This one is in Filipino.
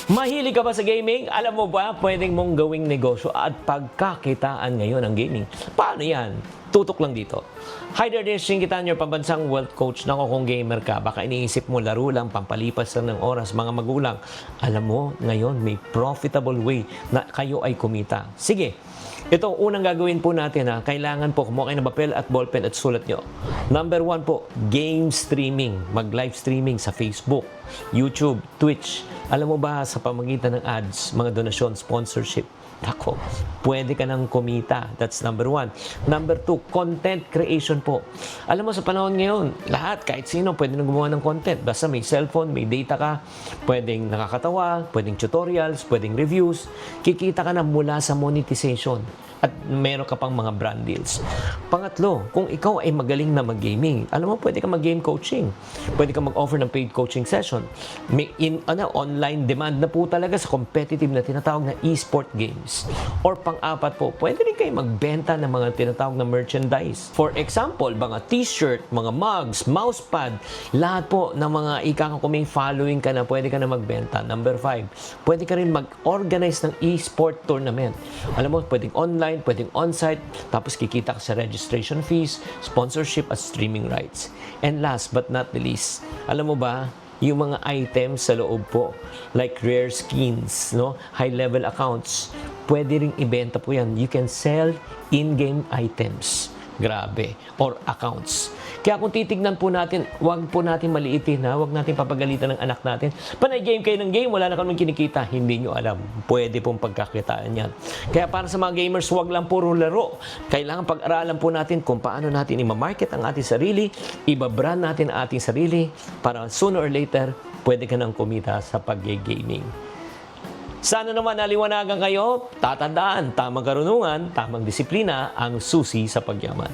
Mahilig ka ba sa gaming? Alam mo ba, pwedeng mong gawing negosyo at pagkakitaan ngayon ang gaming. Paano yan? Tutok lang dito. Hi there, this is Shinkitan, your pambansang wealth coach. Nako, kung gamer ka, baka iniisip mo laro lang, pampalipas lang ng oras, mga magulang. Alam mo, ngayon may profitable way na kayo ay kumita. Sige, ito unang gagawin po natin ha. Kailangan po kumuha kayo ng papel at ballpen at sulat nyo. Number 1 po, game streaming. Mag-live streaming sa Facebook, YouTube, Twitch. Alam mo ba sa pamagitan ng ads, mga donasyon, sponsorship, ako, pwede ka nang kumita. That's number 1. Number 2, content creation po. Alam mo sa panahon ngayon, lahat, kahit sino, pwede nang gumawa ng content. Basta may cellphone, may data ka, pwedeng nakakatawa, pwedeng tutorials, pwedeng reviews. Kikita ka na mula sa monetization. At meron ka pang mga brand deals. Pangatlo, kung ikaw ay magaling na mag-gaming, alam mo, pwede ka mag-game coaching. Pwede ka mag-offer ng paid coaching session. May online demand na po talaga sa competitive na tinatawag na e-sport games. Or pang-apat po, pwede rin kayo magbenta ng mga tinatawag na merchandise. For example, mga t-shirt, mga mugs, mousepad, lahat po ng mga kung may following ka na, pwede ka na magbenta. Number 5, pwede ka rin mag-organize ng e-sport tournament. Alam mo, pwedeng online, pwedeng on-site, tapos kikita ka sa registration fees, sponsorship at streaming rights. And last but not the least, alam mo ba, yung mga items sa loob po, like rare skins, no, high-level accounts, pwede ring ibenta po yan. You can sell in-game items. Grabe. Or accounts. Kaya kung titignan po natin, wag po natin maliitin, ha? Wag natin papagalitan ng anak natin. Panay game kayo ng game, wala na kami kinikita. Hindi nyo alam. Pwede pong pagkakitaan yan. Kaya para sa mga gamers, wag lang puro laro. Kailangan pag-aralan po natin kung paano natin i-market ang ating sarili, iba-brand natin ang ating sarili, para sooner or later, pwede ka nang kumita sa pag-gaming. Sana naman naliwanagan kayo, tatandaan, tamang karunungan, tamang disiplina ang susi sa pagyaman.